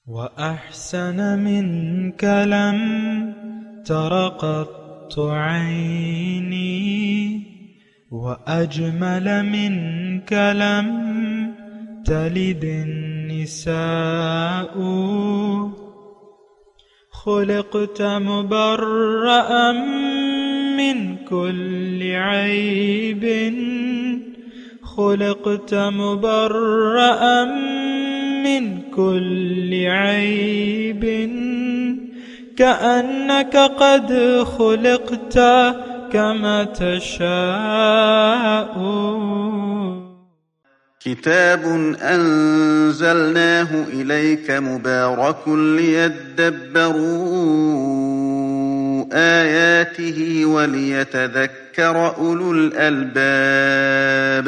وأحسن منك لم تر قط عيني وأجمل منك لم تلد النساء خلقت مبرأ من كل عيب خلقت مبرأ من كل عيب كأنك قد خلقت كما تشاء كتاب أنزلناه إليك مبارك ليدبروا آياته وليتذكر أولو الألباب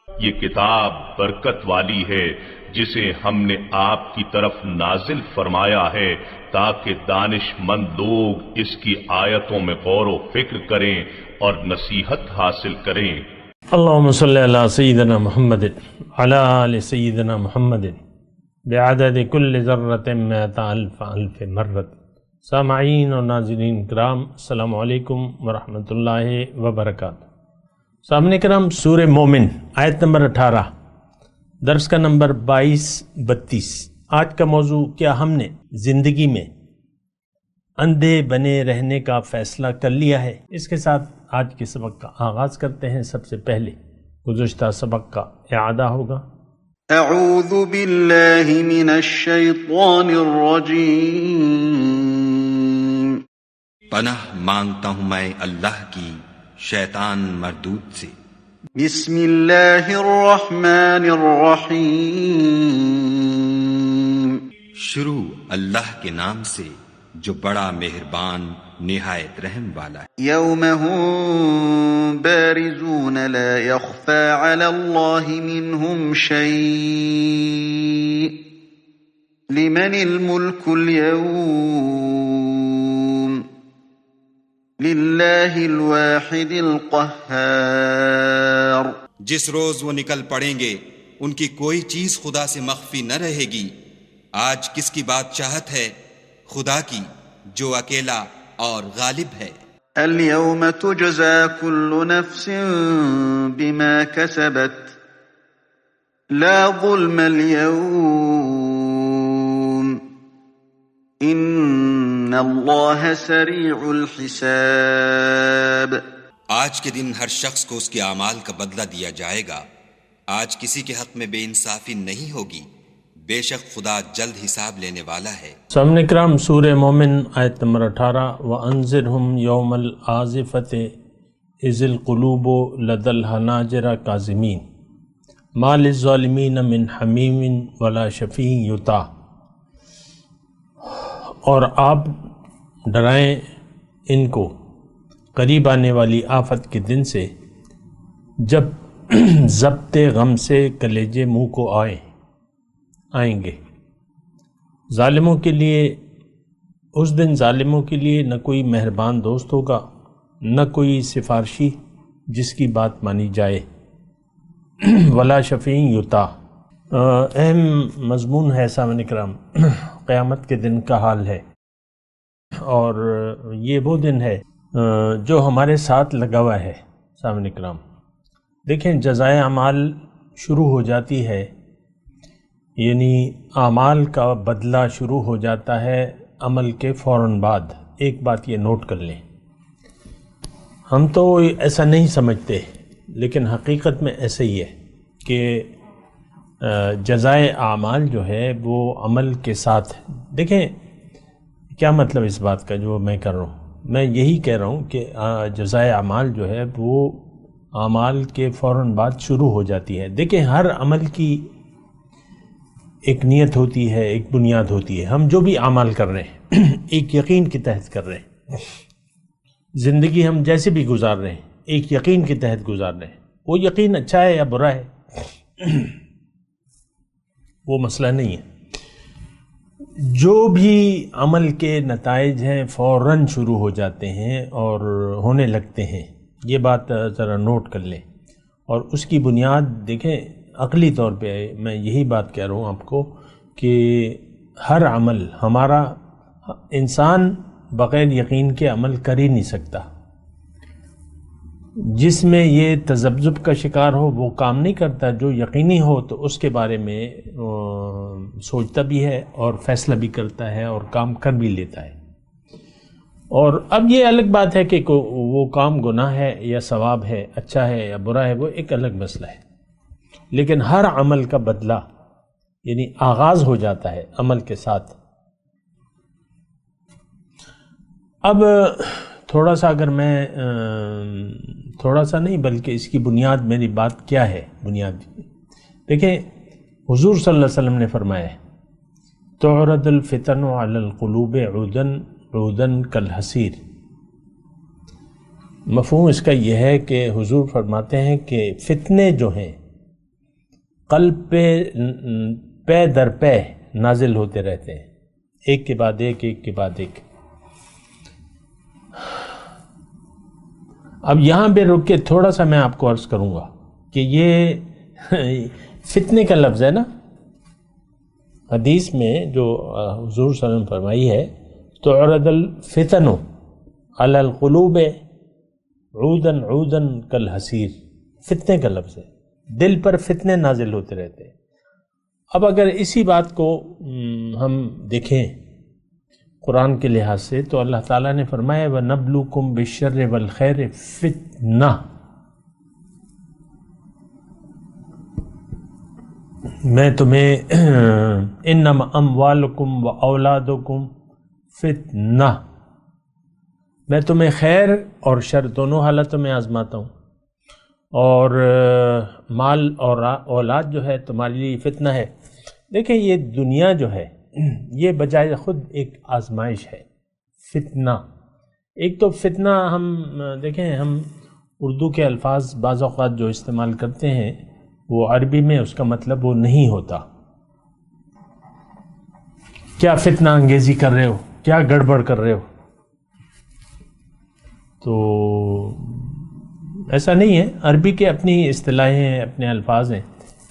یہ کتاب برکت والی ہے جسے ہم نے آپ کی طرف نازل فرمایا ہے تاکہ دانش مند لوگ اس کی آیتوں میں غور و فکر کریں اور نصیحت حاصل کریں۔ اللہم صلی علی سیدنا محمد علی آل سیدنا محمد بعدد کل ذرۃ مئۃ الف الف مرۃ۔ سامعین اور ناظرین کرام، السلام علیکم ورحمۃ اللہ وبرکاتہ۔ سامعین کرام، سورہ مومن آیت نمبر 18، درس کا نمبر 22-32۔ آج کا موضوع، کیا ہم نے زندگی میں اندھے بنے رہنے کا فیصلہ کر لیا ہے؟ اس کے ساتھ آج کے سبق کا آغاز کرتے ہیں۔ سب سے پہلے گزشتہ سبق کا اعادہ ہوگا۔ اعوذ باللہ من الشیطان الرجیم، پناہ مانگتا ہوں میں اللہ کی شیطان مردود سے۔ بسم اللہ الرحمن الرحیم، شروع اللہ کے نام سے جو بڑا مہربان نہایت رحم والا ہے۔ یوم هم بارزون لا يخفى على اللہ منهم شیء لمن الملک اليوم للہ الواحد القہار۔ جس روز وہ نکل پڑیں گے ان کی کوئی چیز خدا سے مخفی نہ رہے گی۔ آج کس کی بادشاہت ہے؟ خدا کی، جو اکیلا اور غالب ہے۔ اليوم تجزى كل نفس بما كسبت لا ظلم اليوم ان اللہ سریع الحساب۔ آج کے دن ہر شخص کو اس کے اعمال کا بدلہ دیا جائے گا۔ آج کسی کے حق میں بے انصافی نہیں ہوگی، بے شک خدا جلد حساب لینے والا ہے۔ سامعین کرام، سورہ مومن آیت نمبر 18، وَأَنذِرْهُمْ يَوْمَ الْآزِفَةِ إِذِ الْقُلُوبُ لَدَى الْحَنَاجِرِ كَاظِمِينَ مَا لِلظَّالِمِينَ مِنْ حَمِيمٍ وَلَا شَفِيعٍ يُطَاعُ۔ اور آپ ڈرائیں ان کو قریب آنے والی آفت کے دن سے جب ضبط غم سے کلیجے منہ کو آئیں گے۔ ظالموں کے لیے اس دن ظالموں کے لیے نہ کوئی مہربان دوست ہوگا، نہ کوئی سفارشی جس کی بات مانی جائے، ولا شفیع یطاع۔ اہم مضمون ہے سامعین کرام، قیامت کے دن کا حال ہے، اور یہ وہ دن ہے جو ہمارے ساتھ لگا ہوا ہے۔ سامعین کرام دیکھیں، جزائے اعمال شروع ہو جاتی ہے، یعنی اعمال کا بدلہ شروع ہو جاتا ہے عمل کے فوراً بعد۔ ایک بات یہ نوٹ کر لیں، ہم تو ایسا نہیں سمجھتے، لیکن حقیقت میں ایسا ہی ہے کہ جزائے اعمال جو ہے وہ عمل کے ساتھ۔ دیکھیں کیا مطلب اس بات کا جو میں کر رہا ہوں، میں یہی کہہ رہا ہوں کہ جزائے اعمال جو ہے وہ اعمال کے فوراً بعد شروع ہو جاتی ہے۔ دیکھیں ہر عمل کی ایک نیت ہوتی ہے، ایک بنیاد ہوتی ہے۔ ہم جو بھی اعمال کر رہے ہیں ایک یقین کے تحت کر رہے ہیں، زندگی ہم جیسے بھی گزار رہے ہیں ایک یقین کے تحت گزار رہے ہیں۔ وہ یقین اچھا ہے یا برا ہے وہ مسئلہ نہیں ہے۔ جو بھی عمل کے نتائج ہیں فوراً شروع ہو جاتے ہیں اور ہونے لگتے ہیں، یہ بات ذرا نوٹ کر لیں۔ اور اس کی بنیاد دیکھیں، عقلی طور پہ میں یہی بات کہہ رہا ہوں آپ کو کہ ہر عمل ہمارا، انسان بغیر یقین کے عمل کر ہی نہیں سکتا. جس میں یہ تذبذب کا شکار ہو وہ کام نہیں کرتا، جو یقینی ہو تو اس کے بارے میں سوچتا بھی ہے اور فیصلہ بھی کرتا ہے اور کام کر بھی لیتا ہے. اور اب یہ الگ بات ہے کہ وہ کام گناہ ہے یا ثواب ہے، اچھا ہے یا برا ہے، وہ ایک الگ مسئلہ ہے. لیکن ہر عمل کا بدلہ یعنی آغاز ہو جاتا ہے عمل کے ساتھ. اب تھوڑا سا اگر میں تھوڑا سا نہیں بلکہ اس کی بنیاد، میری بات کیا ہے بنیاد، دیکھیں حضور صلی اللہ علیہ وسلم نے فرمایا ہے تعرض الفتن علی القلوب عودن عودن کالحصیر. مفہوم اس کا یہ ہے کہ حضور فرماتے ہیں کہ فتنے جو ہیں قلب پہ در پہ نازل ہوتے رہتے ہیں، ایک کے بعد ایک، ایک کے بعد ایک. اب یہاں پہ رک کے تھوڑا سا میں آپ کو عرض کروں گا کہ یہ فتنے کا لفظ ہے نا، حدیث میں جو حضور صلی اللہ علیہ وسلم فرمائی ہے تعرض الفتن علی القلوب عودن عودن کالحصیر، فتنے کا لفظ ہے، دل پر فتنے نازل ہوتے رہتے ہیں. اب اگر اسی بات کو ہم دیکھیں قرآن کے لحاظ سے تو اللہ تعالیٰ نے فرمایا وَنَبْلُوكُمْ بِالشَّرِّ وَالْخَيْرِ فِتْنَةً، میں تمہیں انما اموالکم و اولادکم فتنہ، میں تمہیں خیر اور شر دونوں حالتوں میں آزماتا ہوں، اور مال اور اولاد جو ہے تمہارے لیے فتنہ ہے. دیکھیں یہ دنیا جو ہے یہ بجائے خود ایک آزمائش ہے. فتنہ ایک تو فتنہ، ہم دیکھیں ہم اردو کے الفاظ بعض اوقات جو استعمال کرتے ہیں وہ عربی میں اس کا مطلب وہ نہیں ہوتا. کیا فتنہ انگیزی کر رہے ہو، کیا گڑبڑ کر رہے ہو، تو ایسا نہیں ہے. عربی کے اپنی اصطلاحیں ہیں، اپنے الفاظ ہیں.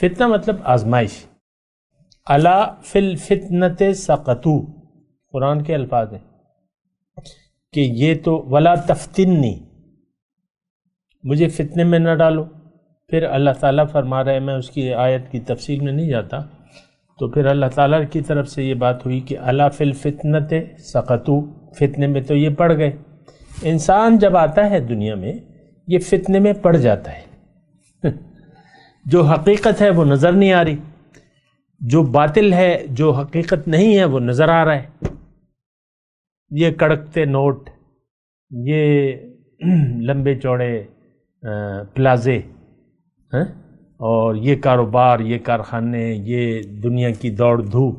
فتنہ مطلب آزمائش. الا فی الفتنۃ سقطوا، قرآن کے الفاظ ہیں کہ یہ تو ولا تفتنی، مجھے فتنے میں نہ ڈالو. پھر اللہ تعالیٰ فرما رہے ہیں، میں اس کی آیت کی تفصیل میں نہیں جاتا، تو پھر اللہ تعالیٰ کی طرف سے یہ بات ہوئی کہ الا فی الفتنۃ سقطوا، فتنے میں تو یہ پڑ گئے. انسان جب آتا ہے دنیا میں یہ فتنے میں پڑ جاتا ہے. جو حقیقت ہے وہ نظر نہیں آ رہی، جو باطل ہے، جو حقیقت نہیں ہے وہ نظر آ رہا ہے. یہ کڑکتے نوٹ، یہ لمبے چوڑے پلازے، اور یہ کاروبار، یہ کارخانے، یہ دنیا کی دوڑ دھوپ،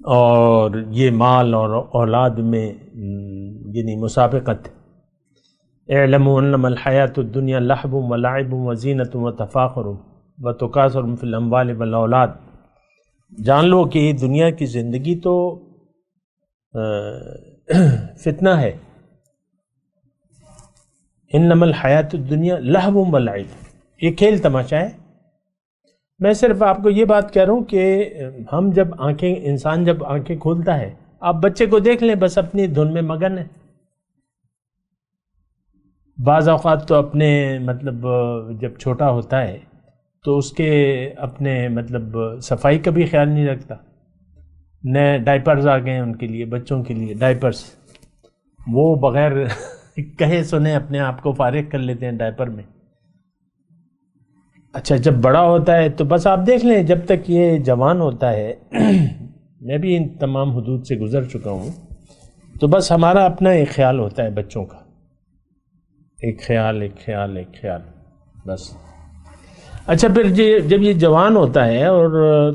اور یہ مال اور اولاد میں یعنی مسابقت. اعلموا انما الحیاۃ الدنیا لعب ولعب وزینۃ وتفاخر وتکاثر فی الاموال والاولاد. جان لو کہ دنیا کی زندگی تو فتنہ ہے. انما الحیاۃ الدنیا لعب ولعب، یہ کھیل تماشا ہے. میں صرف آپ کو یہ بات کہہ رہا ہوں کہ ہم جب انسان جب آنکھیں کھولتا ہے، آپ بچے کو دیکھ لیں بس اپنی دھن میں مگن ہے. بعض اوقات تو اپنے مطلب جب چھوٹا ہوتا ہے تو اس کے اپنے مطلب صفائی کا بھی خیال نہیں رکھتا. نئے ڈائپرز آ گئے ہیں ان کے لیے، بچوں کے لیے ڈائپرز، وہ بغیر کہے سنے اپنے آپ کو فارغ کر لیتے ہیں ڈائپر میں. اچھا جب بڑا ہوتا ہے تو بس آپ دیکھ لیں، جب تک یہ جوان ہوتا ہے میں بھی ان تمام حدود سے گزر چکا ہوں، تو بس ہمارا اپنا ایک خیال ہوتا ہے بچوں کا، ایک خیال بس. اچھا پھر جب یہ جوان ہوتا ہے اور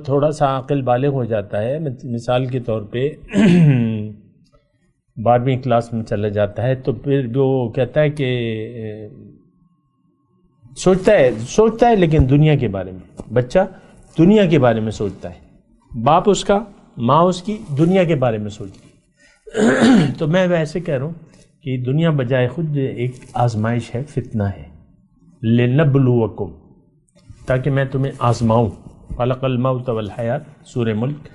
تھوڑا سا عقل بالغ ہو جاتا ہے، مثال کے طور پہ 12ویں کلاس میں چلا جاتا ہے، تو پھر وہ کہتا ہے کہ سوچتا ہے لیکن دنیا کے بارے میں. بچہ دنیا کے بارے میں سوچتا ہے، باپ اس کا، ماں اس کی دنیا کے بارے میں سوچتی ہے. تو میں ویسے کہہ رہا ہوں کہ دنیا بجائے خود ایک آزمائش ہے، فتنہ ہے. لِنَبْلُوَكُمْ، تاکہ میں تمہیں آزماؤں. خلق الموت والحیات، سورہ ملک،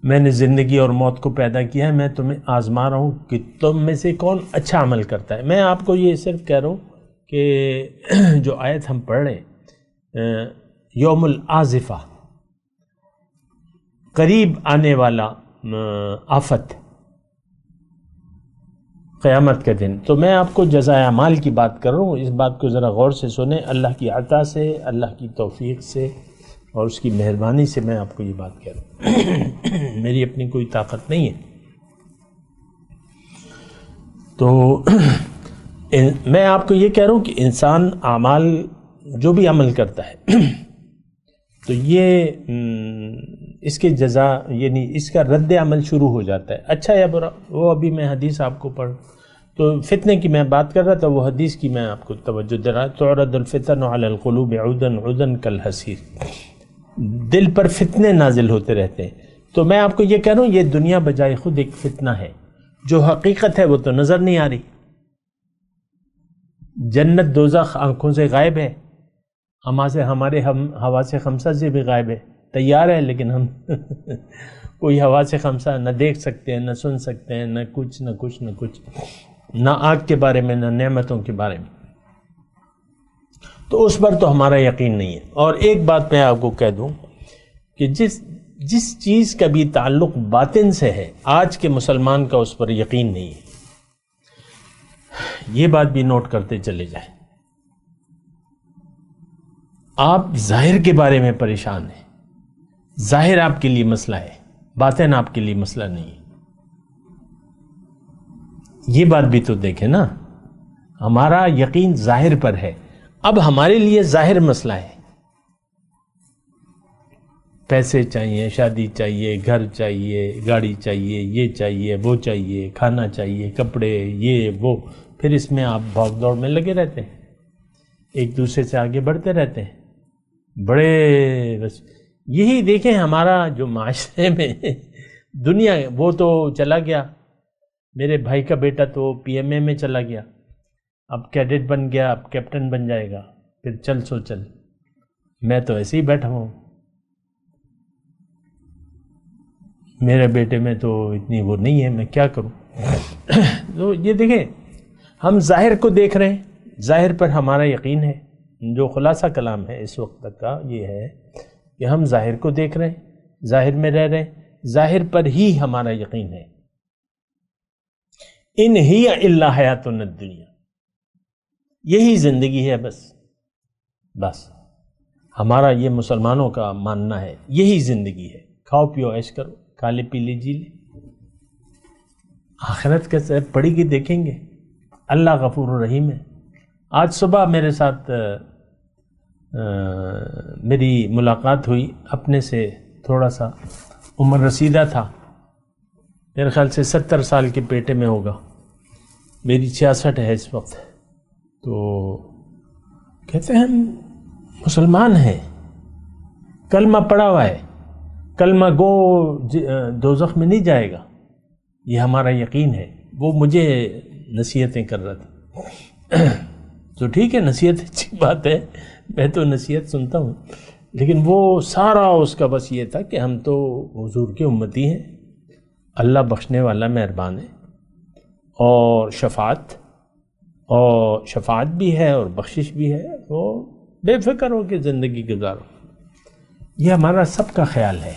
میں نے زندگی اور موت کو پیدا کیا ہے، میں تمہیں آزما رہا ہوں کہ تم میں سے کون اچھا عمل کرتا ہے۔ میں آپ کو یہ صرف کہہ رہا ہوں کہ جو آیت ہم پڑھ رہے ہیں، یوم العازفہ، قریب آنے والا آفت، قیامت کے دن، تو میں آپ کو جزائے اعمال کی بات کر رہا ہوں۔ اس بات کو ذرا غور سے سنیں، اللہ کی عطا سے، اللہ کی توفیق سے اور اس کی مہربانی سے میں آپ کو یہ بات کہہ رہا ہوں، میری اپنی کوئی طاقت نہیں ہے۔ تو میں آپ کو یہ کہہ رہا ہوں کہ انسان اعمال جو بھی عمل کرتا ہے تو یہ اس کے جزا، یعنی اس کا رد عمل شروع ہو جاتا ہے، اچھا یا برا۔ وہ ابھی میں حدیث آپ کو پڑھ، تو فتنے کی میں بات کر رہا تھا، وہ حدیث کی میں آپ کو توجہ دے رہا، تعرض الفتن علی القلوب عودا عودا کالحصیر، دل پر فتنے نازل ہوتے رہتے ہیں۔ تو میں آپ کو یہ کہہ رہا ہوں، یہ دنیا بجائے خود ایک فتنہ ہے، جو حقیقت ہے وہ تو نظر نہیں آ رہی۔ جنت دوزخ آنکھوں سے غائب ہے، ہمارے حواس خمسہ سے بھی غائب ہے، تیار ہے لیکن ہم کوئی حواس خمسہ نہ دیکھ سکتے ہیں، نہ سن سکتے ہیں، نہ کچھ نہ کچھ نہ کچھ، نہ آگ کے بارے میں، نہ نعمتوں کے بارے میں، تو اس پر تو ہمارا یقین نہیں ہے۔ اور ایک بات میں آپ کو کہہ دوں کہ جس چیز کا بھی تعلق باطن سے ہے، آج کے مسلمان کا اس پر یقین نہیں ہے، یہ بات بھی نوٹ کرتے چلے جائیں۔ آپ ظاہر کے بارے میں پریشان ہیں، ظاہر آپ کے لیے مسئلہ ہے، باطن آپ کے لیے مسئلہ نہیں ہے، یہ بات بھی تو دیکھیں نا۔ ہمارا یقین ظاہر پر ہے، اب ہمارے لیے ظاہر مسئلہ ہے، پیسے چاہیے، شادی چاہیے، گھر چاہیے، گاڑی چاہیے، یہ چاہیے، وہ چاہیے، کھانا چاہیے، کپڑے، یہ وہ، پھر اس میں آپ بھاگ دوڑ میں لگے رہتے ہیں، ایک دوسرے سے آگے بڑھتے رہتے ہیں، بڑے بس یہی دیکھیں ہمارا جو معاشرے میں دنیا، وہ تو چلا گیا، میرے بھائی کا بیٹا تو پی ایم اے میں چلا گیا، اب کیڈٹ بن گیا، اب کیپٹن بن جائے گا، پھر چل سو چل، میں تو ایسے ہی بیٹھا ہوں، میرے بیٹے میں تو اتنی وہ نہیں ہے، میں کیا کروں۔ تو یہ دیکھیں ہم ظاہر کو دیکھ رہے ہیں، ظاہر پر ہمارا یقین ہے۔ جو خلاصہ کلام ہے اس وقت تک کا یہ ہے کہ ہم ظاہر کو دیکھ رہے ہیں، ظاہر میں رہ رہے ہیں، ظاہر پر ہی ہمارا یقین ہے۔ ان ہی الا حیاتنا الدنیا، یہی زندگی ہے، بس ہمارا یہ مسلمانوں کا ماننا ہے، یہی زندگی ہے، کھاؤ پیو عیش کرو، کھا لے پی لے جی لے، آخرت کا سر پڑی گی دیکھیں گے، اللہ غفور الرحیم ہے۔ آج صبح میرے ساتھ میری ملاقات ہوئی، اپنے سے تھوڑا سا عمر رسیدہ تھا، میرے خیال سے 70 سال کے پیٹے میں ہوگا، میری 66 ہے اس وقت، تو کہتے ہیں ہم مسلمان ہیں، کلمہ پڑا ہوا ہے، کلمہ گو دوزخ میں نہیں جائے گا، یہ ہمارا یقین ہے۔ وہ مجھے نصیحتیں کر رہا تھا، تو ٹھیک ہے، نصیحت اچھی بات ہے، میں تو نصیحت سنتا ہوں، لیکن وہ سارا اس کا بس یہ تھا کہ ہم تو حضور کے امتی ہیں، اللہ بخشنے والا مہربان ہے، اور شفاعت بھی ہے اور بخشش بھی ہے، اور بے فکر ہو کے زندگی گزارو، یہ ہمارا سب کا خیال ہے۔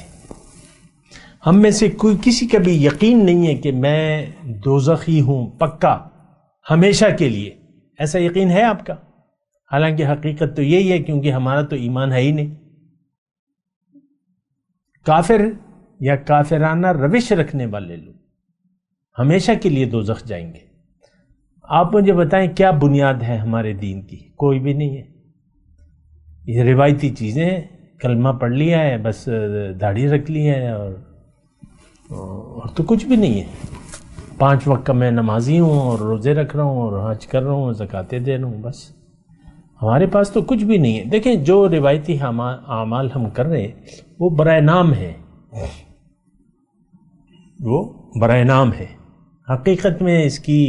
ہم میں سے کوئی کسی کا بھی یقین نہیں ہے کہ میں دوزخی ہوں پکا ہمیشہ کے لیے، ایسا یقین ہے آپ کا؟ حالانکہ حقیقت تو یہی ہے، کیونکہ ہمارا تو ایمان ہے ہی نہیں۔ کافر یا کافرانہ روش رکھنے والے لوگ ہمیشہ کے لیے دوزخ جائیں گے۔ آپ مجھے بتائیں کیا بنیاد ہے ہمارے دین کی؟ کوئی بھی نہیں ہے، یہ روایتی چیزیں ہیں، کلمہ پڑھ لیا ہے، بس داڑھی رکھ لی ہے، اور تو کچھ بھی نہیں ہے۔ 5 وقت کا میں نمازی ہوں اور روزے رکھ رہا ہوں اور حج کر رہا ہوں، زکاتیں دے رہا ہوں، بس ہمارے پاس تو کچھ بھی نہیں ہے۔ دیکھیں جو روایتی اعمال ہم کر رہے ہیں وہ برائے نام ہے، وہ برائے نام ہے، حقیقت میں اس کی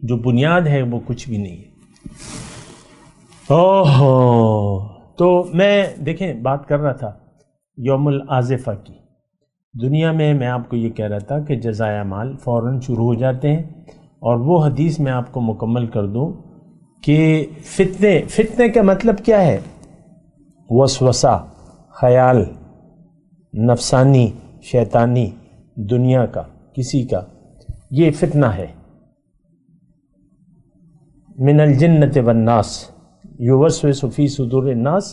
جو بنیاد ہے وہ کچھ بھی نہیں ہے۔ اوہو تو میں دیکھیں بات کر رہا تھا یوم العازفہ کی. دنیا میں آپ کو یہ کہہ رہا تھا کہ جزائے اعمال فوراً شروع ہو جاتے ہیں، اور وہ حدیث میں آپ کو مکمل کر دوں کہ فتنے کا مطلب کیا ہے؟ وسوسہ، خیال نفسانی شیطانی دنیا کا کسی کا، یہ فتنہ ہے. من الجنۃ والناس یوسوس فی صدور الناس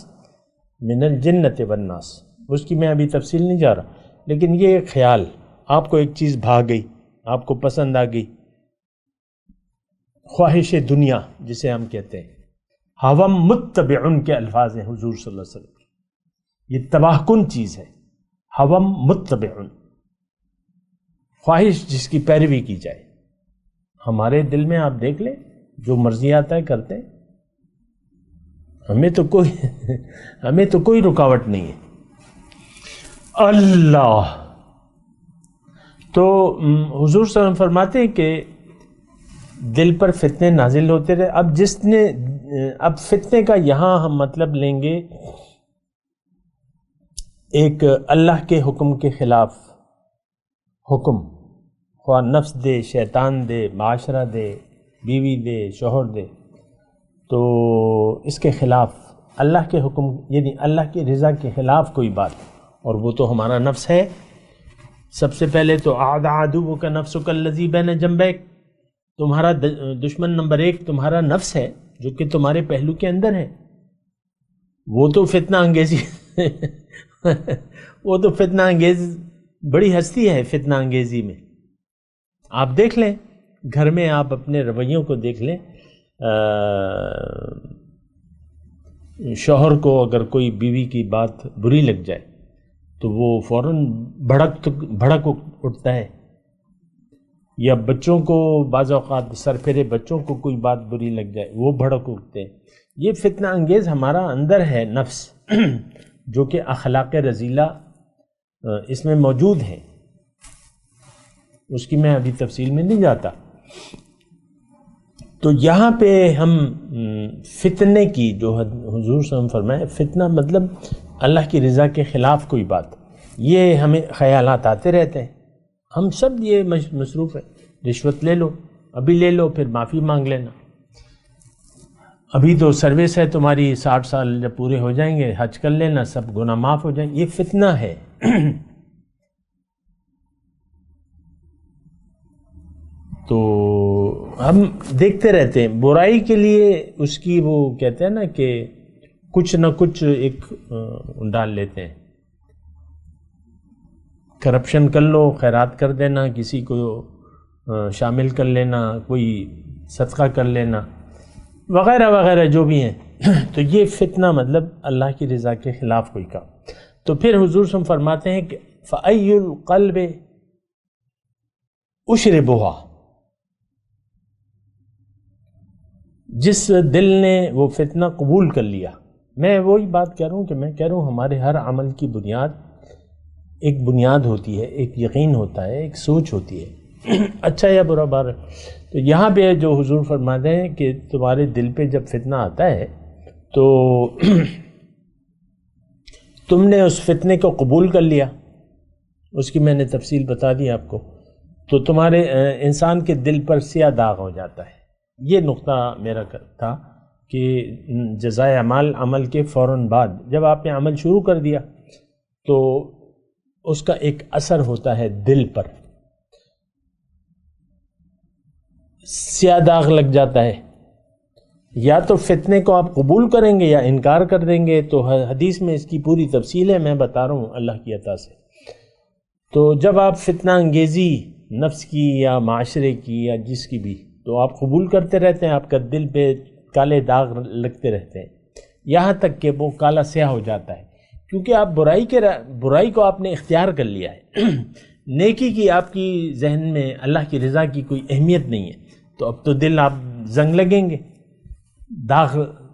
من الجنۃ والناس. اس کی میں ابھی تفصیل نہیں جا رہا، لیکن یہ ایک خیال، آپ کو ایک چیز بھا گئی، آپ کو پسند آ گئی، خواہش دنیا جسے ہم کہتے ہیں. ہوم متبعن کے الفاظ ہیں حضور صلی اللہ علیہ وسلم، یہ تباہ کن چیز ہے. ہوم متبعن، خواہش جس کی پیروی کی جائے. ہمارے دل میں آپ دیکھ لیں جو مرضی آتا ہے کرتے ہیں، ہمیں تو کوئی رکاوٹ نہیں ہے. اللہ تو حضور صلی اللہ علیہ وسلم فرماتے ہیں کہ دل پر فتنے نازل ہوتے رہے. اب فتنے کا یہاں ہم مطلب لیں گے ایک اللہ کے حکم کے خلاف حکم، خواہ نفس دے، شیطان دے، معاشرہ دے، بیوی دے، شوہر دے، تو اس کے خلاف اللہ کے حکم یعنی اللہ کی رضا کے خلاف کوئی بات، اور وہ تو ہمارا نفس ہے. سب سے پہلے تو عدوک نفسک الذی بین جنبیک، تمہارا دشمن نمبر 1 تمہارا نفس ہے جو کہ تمہارے پہلو کے اندر ہے. وہ تو فتنہ انگیزی وہ تو فتنہ انگیز بڑی ہستی ہے. فتنہ انگیزی میں آپ دیکھ لیں، گھر میں آپ اپنے رویوں کو دیکھ لیں. شوہر کو اگر کوئی بیوی کی بات بری لگ جائے تو وہ فوراً بھڑک اٹھتا ہے، یا بچوں کو بعض اوقات سرپھرے بچوں کو کوئی بات بری لگ جائے وہ بھڑک اٹھتے ہیں. یہ فتنہ انگیز ہمارا اندر ہے نفس جو کہ اخلاق رذیلہ اس میں موجود ہے. اس کی میں ابھی تفصیل میں نہیں جاتا. تو یہاں پہ ہم فتنے کی جو حضور صلی اللہ علیہ وسلم فرمائے، فتنہ مطلب اللہ کی رضا کے خلاف کوئی بات. یہ ہمیں خیالات آتے رہتے ہیں، ہم سب یہ مصروف ہیں. رشوت لے لو، ابھی لے لو پھر معافی مانگ لینا. ابھی تو سروس ہے تمہاری، 60 سال جب پورے ہو جائیں گے حج کر لینا، سب گناہ معاف ہو جائیں گے. یہ فتنہ ہے. تو ہم دیکھتے رہتے ہیں برائی کے لیے، اس کی وہ کہتے ہیں نا کہ کچھ نہ کچھ ایک ڈال لیتے ہیں. کرپشن کر لو، خیرات کر دینا، کسی کو شامل کر لینا، کوئی صدقہ کر لینا، وغیرہ وغیرہ جو بھی ہیں. تو یہ فتنہ مطلب اللہ کی رضا کے خلاف کوئی کام. تو پھر حضور صلی اللہ علیہ وسلم فرماتے ہیں کہ فَأَيُّ الْقَلْبِ أُشْرِبُهَا، جس دل نے وہ فتنہ قبول کر لیا. میں وہی بات کہہ رہا ہوں کہ میں کہہ رہا ہوں ہمارے ہر عمل کی بنیاد ایک بنیاد ہوتی ہے، ایک یقین ہوتا ہے، ایک سوچ ہوتی ہے، اچھا یا برا بار. تو یہاں پہ جو حضور فرماتے ہیں کہ تمہارے دل پہ جب فتنہ آتا ہے تو تم نے اس فتنے کو قبول کر لیا، اس کی میں نے تفصیل بتا دی آپ کو، تو تمہارے انسان کے دل پر سیاہ داغ ہو جاتا ہے. یہ نقطہ میرا تھا کہ جزائے اعمال عمل کے فوراً بعد جب آپ نے عمل شروع کر دیا تو اس کا ایک اثر ہوتا ہے دل پر، سیاہ داغ لگ جاتا ہے. یا تو فتنے کو آپ قبول کریں گے یا انکار کر دیں گے. تو حدیث میں اس کی پوری تفصیل ہے، میں بتا رہا ہوں اللہ کی عطا سے. تو جب آپ فتنہ انگیزی نفس کی یا معاشرے کی یا جس کی بھی، تو آپ قبول کرتے رہتے ہیں، آپ کا دل پہ کالے داغ لگتے رہتے ہیں یہاں تک کہ وہ کالا سیاہ ہو جاتا ہے، کیونکہ آپ برائی کو آپ نے اختیار کر لیا ہے. نیکی کی آپ کی ذہن میں اللہ کی رضا کی کوئی اہمیت نہیں ہے. تو اب تو دل آپ زنگ لگیں گے،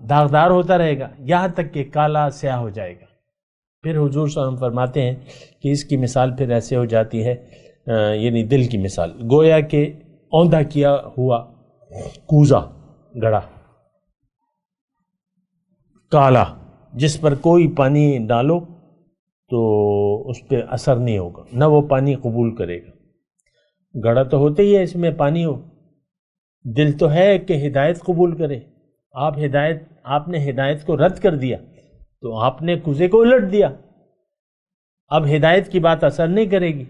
داغدار ہوتا رہے گا یہاں تک کہ کالا سیاہ ہو جائے گا. پھر حضور صلی اللہ علیہ وسلم فرماتے ہیں کہ اس کی مثال پھر ایسے ہو جاتی ہے، یعنی دل کی مثال گویا کہ اوندا کیا ہوا کوزہ گڑا کالا جس پر کوئی پانی ڈالو تو اس پہ اثر نہیں ہوگا، نہ وہ پانی قبول کرے گا۔ گھڑا تو ہوتے ہی ہے، اس میں پانی ہو، دل تو ہے کہ ہدایت قبول کرے۔ آپ نے ہدایت کو رد کر دیا تو آپ نے کوزے کو الٹ دیا، اب ہدایت کی بات اثر نہیں کرے گی۔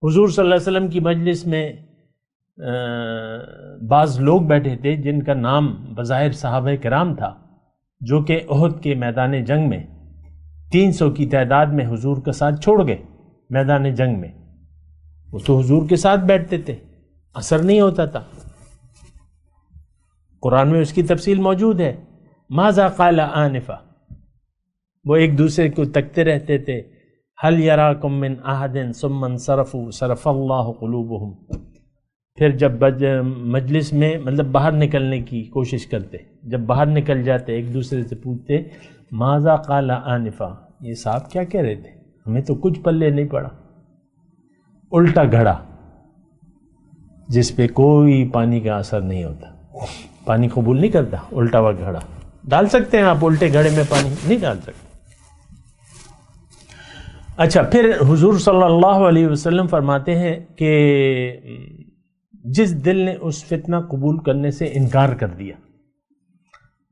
حضور صلی اللہ علیہ وسلم کی مجلس میں بعض لوگ بیٹھے تھے جن کا نام بظاہر صحابہ کرام تھا، جو کہ احد کے میدان جنگ میں 300 کی تعداد میں حضور کا ساتھ چھوڑ گئے میدان جنگ میں۔ وہ تو حضور کے ساتھ بیٹھتے تھے، اثر نہیں ہوتا تھا۔ قرآن میں اس کی تفصیل موجود ہے، ماذا قال آنفا، وہ ایک دوسرے کو تکتے رہتے تھے، هل یراکم من احد ثم انصرفوا صرف اللہ قلوبہم۔ پھر جب مجلس میں مطلب باہر نکلنے کی کوشش کرتے، جب باہر نکل جاتے ایک دوسرے سے پوچھتے ماذا قال آنفا، یہ صاحب کیا کہہ رہے تھے، ہمیں تو کچھ پلے نہیں پڑا۔ الٹا گھڑا جس پہ کوئی پانی کا اثر نہیں ہوتا، پانی قبول نہیں کرتا، الٹا ہوا گھڑا ڈال سکتے ہیں آپ، الٹے گھڑے میں پانی نہیں ڈال سکتے۔ اچھا، پھر حضور صلی اللہ علیہ وسلم فرماتے ہیں کہ جس دل نے اس فتنہ قبول کرنے سے انکار کر دیا،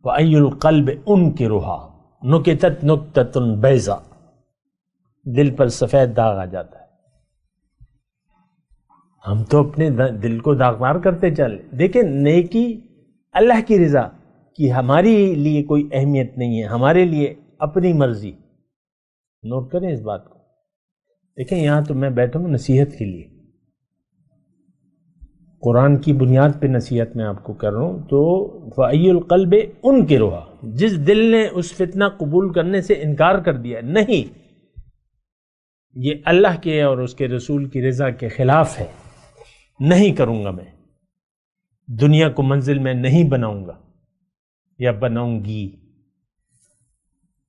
وَأَيُّ الْقَلْبِ أُنْكِرُهَا نُكِتَتْ نُكْتَةٌ بَيْضَاء، دل پر سفید داغ آ جاتا ہے۔ ہم تو اپنے دل کو داغدار کرتے چلے۔ دیکھیں، نیکی اللہ کی رضا کی ہماری لیے کوئی اہمیت نہیں ہے، ہمارے لیے اپنی مرضی۔ نوٹ کریں اس بات کو۔ دیکھیں، یہاں تو میں بیٹھا ہوں نصیحت کے لیے، قرآن کی بنیاد پہ نصیحت میں آپ کو کر رہا ہوں، تو فَأَيُّ الْقَلْبِ أُنْكِرُهَا، جس دل نے اس فتنہ قبول کرنے سے انکار کر دیا، نہیں، یہ اللہ کے اور اس کے رسول کی رضا کے خلاف ہے، نہیں کروں گا، میں دنیا کو منزل میں نہیں بناؤں گا یا بناؤں گی،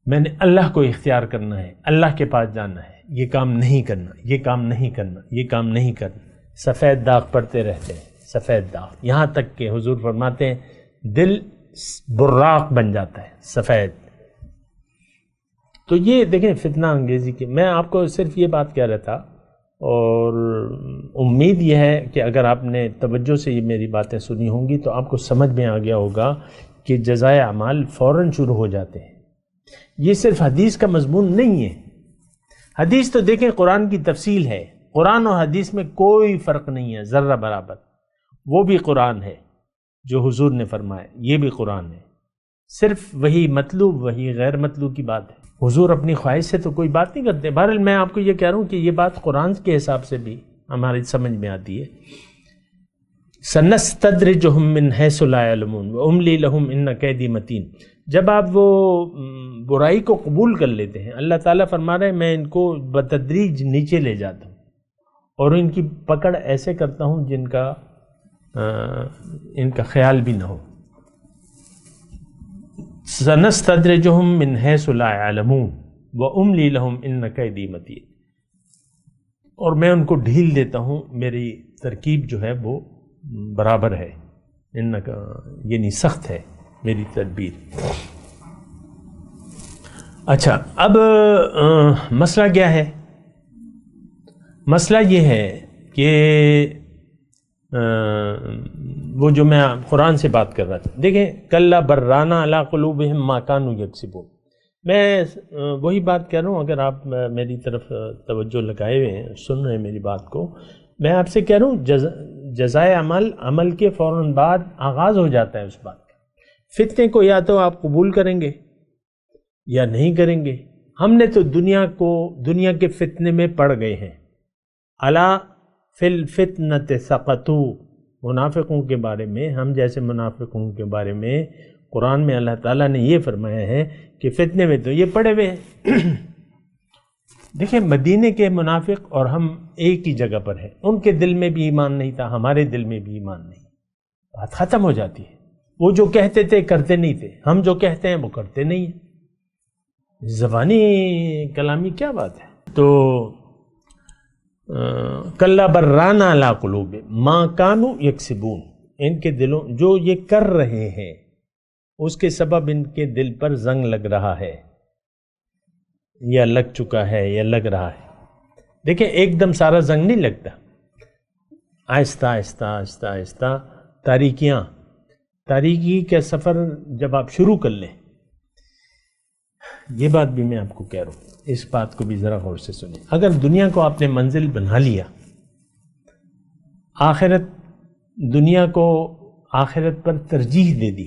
میں نے اللہ کو اختیار کرنا ہے، اللہ کے پاس جانا ہے، یہ کام نہیں کرنا، یہ کام نہیں کرنا، یہ کام نہیں کرنا۔ سفید داغ پڑتے رہتے ہیں، سفید داغ، یہاں تک کہ حضور فرماتے ہیں دل براق بن جاتا ہے، سفید۔ تو یہ دیکھیں فتنہ انگیزی کی، میں آپ کو صرف یہ بات کہہ رہا تھا، اور امید یہ ہے کہ اگر آپ نے توجہ سے یہ میری باتیں سنی ہوں گی تو آپ کو سمجھ میں آ گیا ہوگا کہ جزائے اعمال فوراً شروع ہو جاتے ہیں۔ یہ صرف حدیث کا مضمون نہیں ہے، حدیث تو دیکھیں قرآن کی تفصیل ہے، قرآن و حدیث میں کوئی فرق نہیں ہے ذرہ برابر، وہ بھی قرآن ہے جو حضور نے فرمایا، یہ بھی قرآن ہے، صرف وہی مطلوب وہی غیر مطلوب کی بات ہے۔ حضور اپنی خواہش سے تو کوئی بات نہیں کرتے۔ بہرحال میں آپ کو یہ کہہ رہا ہوں کہ یہ بات قرآن کے حساب سے بھی ہماری سمجھ میں آتی ہے۔ سَنَسْتَدْرِجُهُم مِّنْ حَيْثُ لَا يَعْلَمُونَ وَأُمْلِي لَهُمْ إِنَّ كَيْدِي مَتِينٌ۔ جب آپ وہ برائی کو قبول کر لیتے ہیں، اللہ تعالیٰ فرما رہے ہیں میں ان کو بتدریج نیچے لے جاتا ہوں اور ان کی پکڑ ایسے کرتا ہوں جن کا ان کا خیال بھی نہ ہو۔ سَنَسْتَدْرِجُهُم مِّنْ حَيْثُ لَا يَعْلَمُونَ وَأُمْلِي لَهُمْ إِنَّ كَيْدِي مَتِينٌ، اور میں ان کو ڈھیل دیتا ہوں، میری ترکیب جو ہے وہ برابر ہے، ان کا یعنی سخت ہے میری تدبیر۔ اچھا، اب مسئلہ کیا ہے؟ مسئلہ یہ ہے کہ وہ جو میں قرآن سے بات کر رہا تھا، دیکھیں کلا برانہ علی قلوبہم ما کانوا یکسبون، میں وہی بات کہہ رہا ہوں۔ اگر آپ میری طرف توجہ لگائے ہوئے ہیں، سن رہے ہیں میری بات کو، میں آپ سے کہہ رہا ہوں جزائے عمل کے فوراً بعد آغاز ہو جاتا ہے اس بات کا۔ فتنے کو یا تو آپ قبول کریں گے یا نہیں کریں گے۔ ہم نے تو دنیا کے فتنے میں پڑ گئے ہیں۔ الا فی الفتنۃ سقطوا، منافقوں کے بارے میں، ہم جیسے منافقوں کے بارے میں قرآن میں اللہ تعالیٰ نے یہ فرمایا ہے کہ فتنے میں تو یہ پڑے ہوئے ہیں۔ دیکھیں، مدینے کے منافق اور ہم ایک ہی جگہ پر ہیں، ان کے دل میں بھی ایمان نہیں تھا، ہمارے دل میں بھی ایمان نہیں، بات ختم ہو جاتی ہے۔ وہ جو کہتے تھے کرتے نہیں تھے، ہم جو کہتے ہیں وہ کرتے نہیں ہیں۔ زبانی کلامی کیا بات ہے؟ تو کلا برانہ علی قلوب ما کانوا یکسبون، ان کے دلوں جو یہ کر رہے ہیں اس کے سبب ان کے دل پر زنگ لگ رہا ہے یا لگ چکا ہے یا لگ رہا ہے. دیکھیں ایک دم سارا زنگ نہیں لگتا، آہستہ آہستہ آہستہ آہستہ تاریکی کا سفر جب آپ شروع کر لیں. یہ بات بھی میں آپ کو کہہ رہا ہوں، اس بات کو بھی ذرا غور سے سنیں. اگر دنیا کو آپ نے منزل بنا لیا، دنیا کو آخرت پر ترجیح دے دی،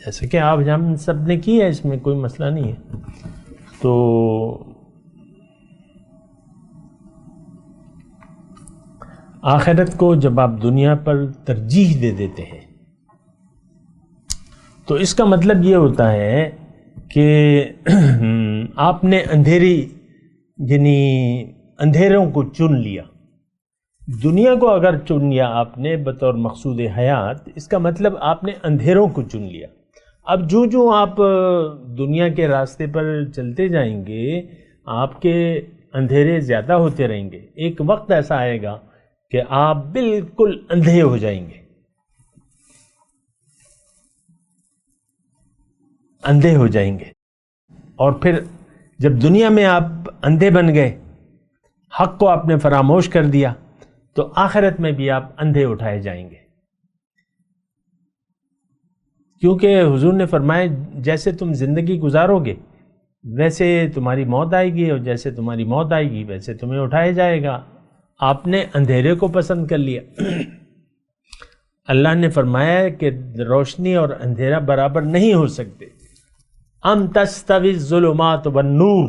جیسے کہ آپ ہم سب نے کی ہے، اس میں کوئی مسئلہ نہیں ہے، تو آخرت کو جب آپ دنیا پر ترجیح دے دیتے ہیں تو اس کا مطلب یہ ہوتا ہے کہ آپ نے اندھیروں کو چن لیا. دنیا کو اگر چن لیا آپ نے بطور مقصود حیات، اس کا مطلب آپ نے اندھیروں کو چن لیا. اب جو آپ دنیا کے راستے پر چلتے جائیں گے، آپ کے اندھیرے زیادہ ہوتے رہیں گے. ایک وقت ایسا آئے گا کہ آپ بالکل اندھے ہو جائیں گے، اندھے ہو جائیں گے. اور پھر جب دنیا میں آپ اندھے بن گئے، حق کو آپ نے فراموش کر دیا، تو آخرت میں بھی آپ اندھے اٹھائے جائیں گے. کیونکہ حضور نے فرمایا جیسے تم زندگی گزارو گے ویسے تمہاری موت آئے گی، اور جیسے تمہاری موت آئے گی ویسے تمہیں اٹھایا جائے گا. آپ نے اندھیرے کو پسند کر لیا. اللہ نے فرمایا کہ روشنی اور اندھیرا برابر نہیں ہو سکتے. ام تستوی الظلمات والنور،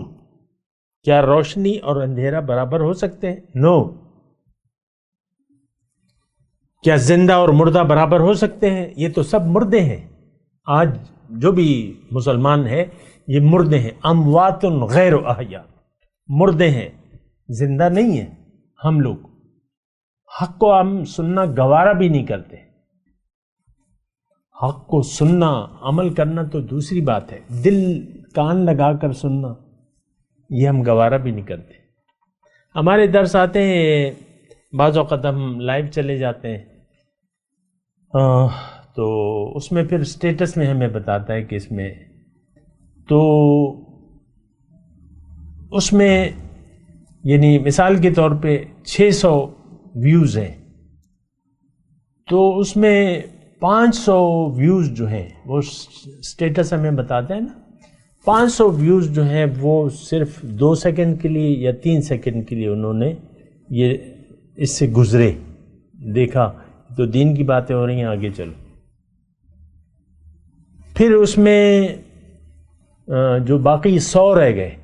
کیا روشنی اور اندھیرا برابر ہو سکتے ہیں؟ نو. کیا زندہ اور مردہ برابر ہو سکتے ہیں؟ یہ تو سب مردے ہیں. آج جو بھی مسلمان ہیں یہ مردے ہیں. اموات غیر احیاء، مردے ہیں، زندہ نہیں ہیں. ہم لوگ حق کو ہم سننا گوارا بھی نہیں کرتے. حق کو سننا، عمل کرنا تو دوسری بات ہے، دل کان لگا کر سننا یہ ہم گوارا بھی نہیں کرتے. ہمارے درس آتے ہیں، بعض اوقات ہم لائیو چلے جاتے ہیں، تو اس میں پھر سٹیٹس میں ہمیں بتاتا ہے کہ اس میں، تو اس میں یعنی مثال کے طور پہ 600 ویوز ہیں، تو اس میں 500 ویوز جو ہیں وہ سٹیٹس ہمیں بتاتے ہیں نا، 500 ویوز جو ہیں وہ صرف 2 سیکنڈ کے لیے یا 3 سیکنڈ کے لیے انہوں نے یہ اس سے گزرے، دیکھا تو دین کی باتیں ہو رہی ہیں، آگے چلو. پھر اس میں جو باقی 100 رہ گئے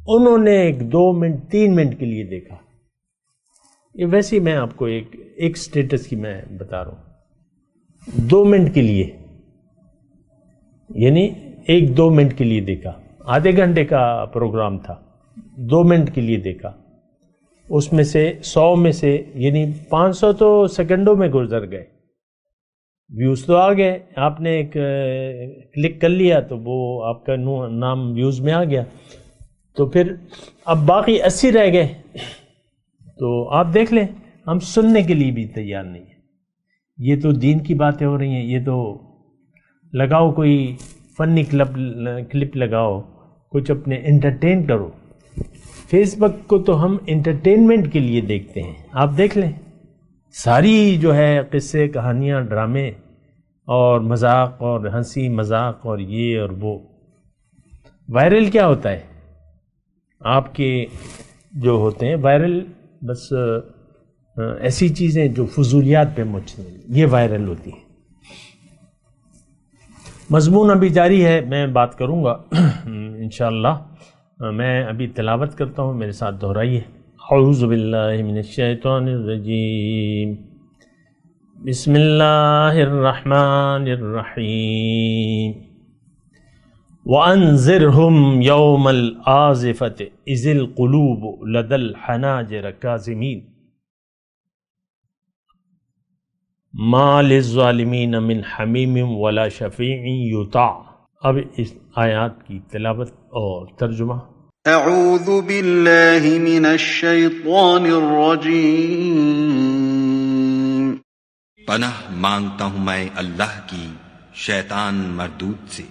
انہوں نے 2 منٹ 3 منٹ کے لیے دیکھا. یہ ویسے میں آپ کو ایک سٹیٹس کی میں بتا رہا ہوں، 2 منٹ کے لیے، یعنی 1-2 منٹ کے لیے دیکھا. آدھے گھنٹے کا پروگرام تھا، 2 منٹ کے لیے دیکھا. اس میں سے 100 میں سے یعنی 500 تو سیکنڈوں میں گزر گئے. ویوز تو آ گئے، آپ نے ایک کلک کر لیا تو وہ آپ کا نام ویوز میں آ گیا. تو پھر اب باقی 80 رہ گئے، تو آپ دیکھ لیں ہم سننے کے لیے بھی تیار نہیں ہیں. یہ تو دین کی باتیں ہو رہی ہیں، یہ تو لگاؤ کوئی فنی کلپ لگاؤ، کچھ اپنے انٹرٹین کرو. فیس بک کو تو ہم انٹرٹینمنٹ کے لیے دیکھتے ہیں. آپ دیکھ لیں ساری جو ہے قصے، کہانیاں، ڈرامے اور مذاق اور ہنسی مذاق اور یہ اور وہ. وائرل کیا ہوتا ہے؟ آپ کے جو ہوتے ہیں وائرل، بس ایسی چیزیں جو فضولیات پہ مشتمل، یہ وائرل ہوتی ہیں. مضمون ابھی جاری ہے، میں بات کروں گا انشاءاللہ. میں ابھی تلاوت کرتا ہوں، میرے ساتھ دہرائیے. اعوذ باللہ من الشیطان الرجیم، بسم اللہ الرحمن الرحیم. وَأَنذِرْهُمْ يَوْمَ الْآزِفَةِ إِذِ الْقُلُوبُ لَدَى الْحَنَاجِرِ كَاظِمِينَ مَا لِلظَّالِمِينَ مِنْ حَمِيمٍ وَلَا شَفِيعٍ يُطَاعُ. اب اس آیات کی تلاوت اور ترجمہ. اعوذ باللہ من الشیطان الرجیم. پناہ مانگتا ہوں میں اللہ کی شیطان مردود سے۔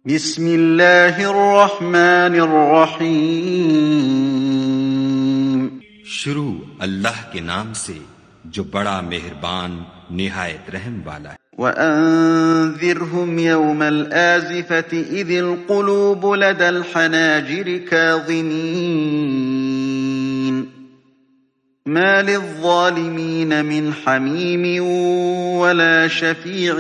بسم اللہ الرحمن الرحیم، شروع اللہ کے نام سے جو بڑا مہربان نہایت رحم والا ہے۔ وَأَنذِرْهُمْ يَوْمَ الْآزِفَةِ إِذِ الْقُلُوبُ لَدَى الْحَنَاجِرِ كَاظِمِينَ مَا لِلظَّالِمِينَ مِنْ حَمِيمٍ وَلَا شَفِيعٍ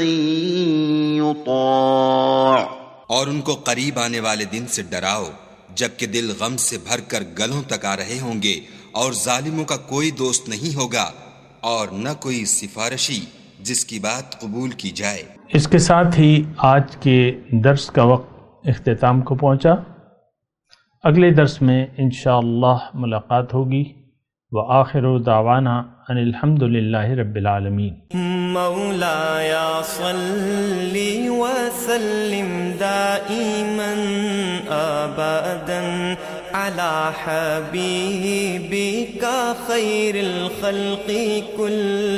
يُطَاعُ۔ اور ان کو قریب آنے والے دن سے ڈراؤ جبکہ دل غم سے بھر کر گلوں تک آ رہے ہوں گے، اور ظالموں کا کوئی دوست نہیں ہوگا اور نہ کوئی سفارشی جس کی بات قبول کی جائے۔ اس کے ساتھ ہی آج کے درس کا وقت اختتام کو پہنچا۔ اگلے درس میں انشاءاللہ ملاقات ہوگی۔ وآخر دعوانا ان الحمد للہ رب العالمین۔ مولاي صل وسلم دائما ابدا على حبيبك خير الخلق كل